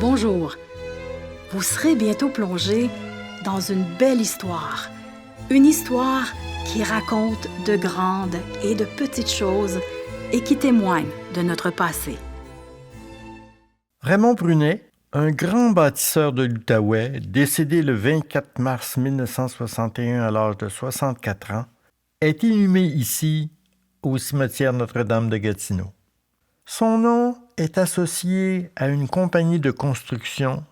Bonjour. Vous serez bientôt plongé dans une belle histoire. Une histoire qui raconte de grandes et de petites choses et qui témoigne de notre passé. Raymond Brunet, un grand bâtisseur de l'Outaouais, décédé le 24 mars 1961 à l'âge de 64 ans, est inhumé ici, au cimetière Notre-Dame de Gatineau. Son nom est associé à une compagnie de construction,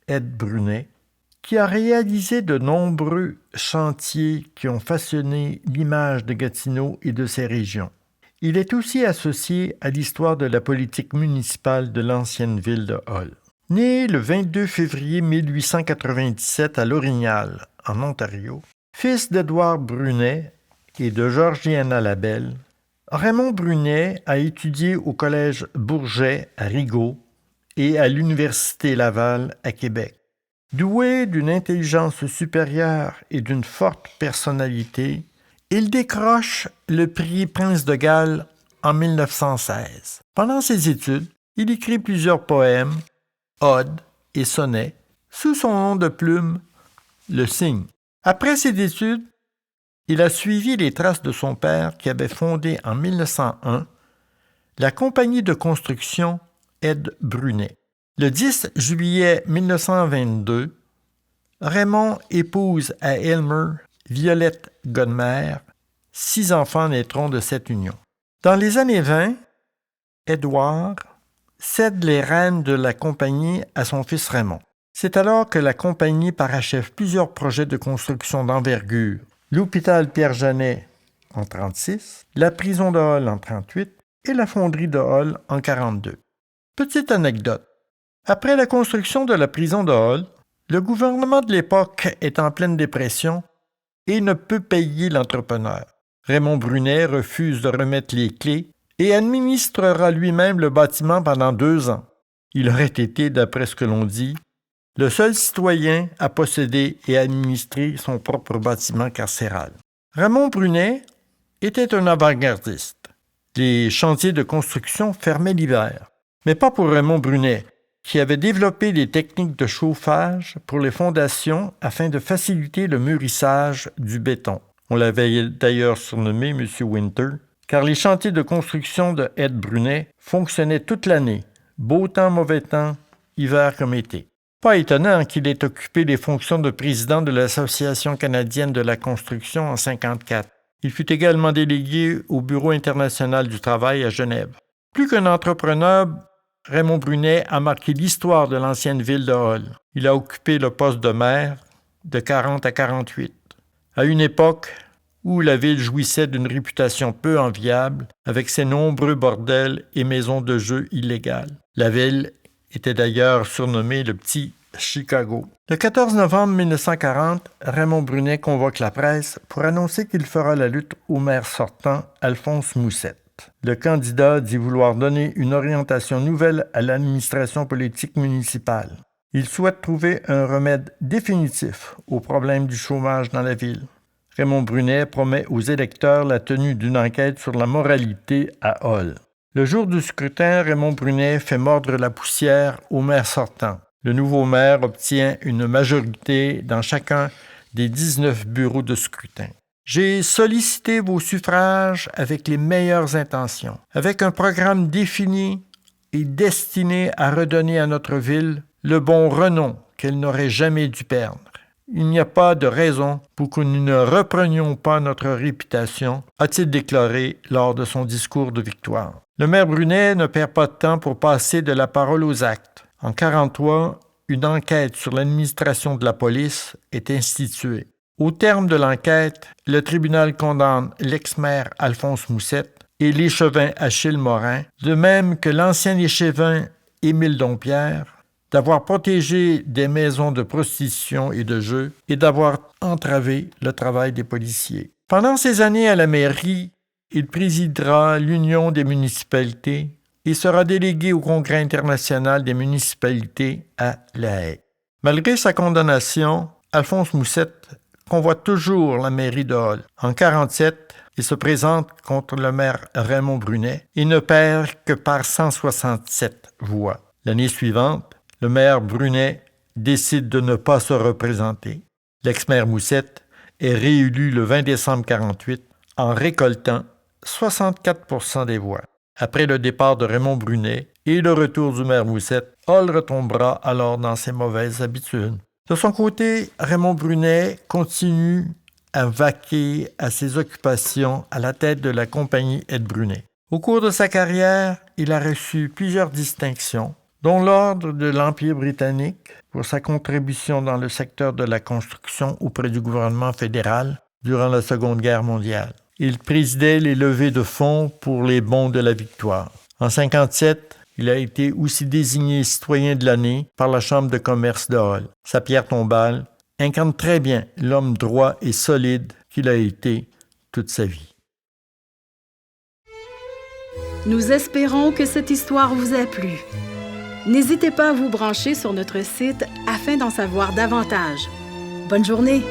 Ed Brunet, qui a réalisé de nombreux chantiers qui ont façonné l'image de Gatineau et de ses régions. Il est aussi associé à l'histoire de la politique municipale de l'ancienne ville de Hull. Né le 22 février 1897 à L'Orignal, en Ontario, fils d'Édouard Brunet et de Georgiana Labelle, Raymond Brunet a étudié au Collège Bourget à Rigaud et à l'Université Laval à Québec. Doué d'une intelligence supérieure et d'une forte personnalité, il décroche le prix Prince de Galles en 1916. Pendant ses études, il écrit plusieurs poèmes, odes et sonnets sous son nom de plume, Le Cygne. Après ses études, il a suivi les traces de son père qui avait fondé en 1901 la compagnie de construction Ed Brunet. Le 10 juillet 1922, Raymond épouse à Aylmer Violette Godmer. 6 enfants naîtront de cette union. Dans les années 20, Édouard cède les rênes de la compagnie à son fils Raymond. C'est alors que la compagnie parachève plusieurs projets de construction d'envergure. L'hôpital Pierre-Janet en 1936, la prison de Hull en 1938 et la fonderie de Hull en 1942. Petite anecdote. Après la construction de la prison de Hull, le gouvernement de l'époque est en pleine dépression et ne peut payer l'entrepreneur. Raymond Brunet refuse de remettre les clés et administrera lui-même le bâtiment pendant 2 ans. Il aurait été, d'après ce que l'on dit, le seul citoyen à posséder et administrer son propre bâtiment carcéral. Raymond Brunet était un avant-gardiste. Les chantiers de construction fermaient l'hiver. Mais pas pour Raymond Brunet, qui avait développé des techniques de chauffage pour les fondations afin de faciliter le mûrissage du béton. On l'avait d'ailleurs surnommé M. Winter, car les chantiers de construction de Ed Brunet fonctionnaient toute l'année, beau temps, mauvais temps, hiver comme été. Pas étonnant qu'il ait occupé les fonctions de président de l'Association canadienne de la construction en 1954. Il fut également délégué au Bureau international du travail à Genève. Plus qu'un entrepreneur, Raymond Brunet a marqué l'histoire de l'ancienne ville de Hull. Il a occupé le poste de maire de 1940 à 1948, à une époque où la ville jouissait d'une réputation peu enviable avec ses nombreux bordels et maisons de jeux illégales. La ville était d'ailleurs surnommé le Petit Chicago. Le 14 novembre 1940, Raymond Brunet convoque la presse pour annoncer qu'il fera la lutte au maire sortant, Alphonse Moussette. Le candidat dit vouloir donner une orientation nouvelle à l'administration politique municipale. Il souhaite trouver un remède définitif au problème du chômage dans la ville. Raymond Brunet promet aux électeurs la tenue d'une enquête sur la moralité à Hull. Le jour du scrutin, Raymond Brunet fait mordre la poussière au maire sortant. Le nouveau maire obtient une majorité dans chacun des 19 bureaux de scrutin. J'ai sollicité vos suffrages avec les meilleures intentions, avec un programme défini et destiné à redonner à notre ville le bon renom qu'elle n'aurait jamais dû perdre. Il n'y a pas de raison pour que nous ne reprenions pas notre réputation, a-t-il déclaré lors de son discours de victoire. Le maire Brunet ne perd pas de temps pour passer de la parole aux actes. En 1943, une enquête sur l'administration de la police est instituée. Au terme de l'enquête, le tribunal condamne l'ex-maire Alphonse Moussette et l'échevin Achille Morin, de même que l'ancien échevin Émile Dompierre, d'avoir protégé des maisons de prostitution et de jeux et d'avoir entravé le travail des policiers. Pendant ces années à la mairie, il présidera l'Union des municipalités et sera délégué au Congrès international des municipalités à La Haye. Malgré sa condamnation, Alphonse Moussette convoite toujours la mairie de Hull. En 1947, il se présente contre le maire Raymond Brunet et ne perd que par 167 voix. L'année suivante, le maire Brunet décide de ne pas se représenter. L'ex-maire Moussette est réélu le 20 décembre 1948 en récoltant 64 % des voix. Après le départ de Raymond Brunet et le retour du maire Moussette, Hall retombera alors dans ses mauvaises habitudes. De son côté, Raymond Brunet continue à vaquer à ses occupations à la tête de la compagnie Ed Brunet. Au cours de sa carrière, il a reçu plusieurs distinctions, dont l'Ordre de l'Empire britannique pour sa contribution dans le secteur de la construction auprès du gouvernement fédéral durant la Seconde Guerre mondiale. Il présidait les levées de fonds pour les bons de la victoire. En 1957, il a été aussi désigné citoyen de l'année par la Chambre de commerce de Hall. Sa pierre tombale incarne très bien l'homme droit et solide qu'il a été toute sa vie. Nous espérons que cette histoire vous a plu. N'hésitez pas à vous brancher sur notre site afin d'en savoir davantage. Bonne journée!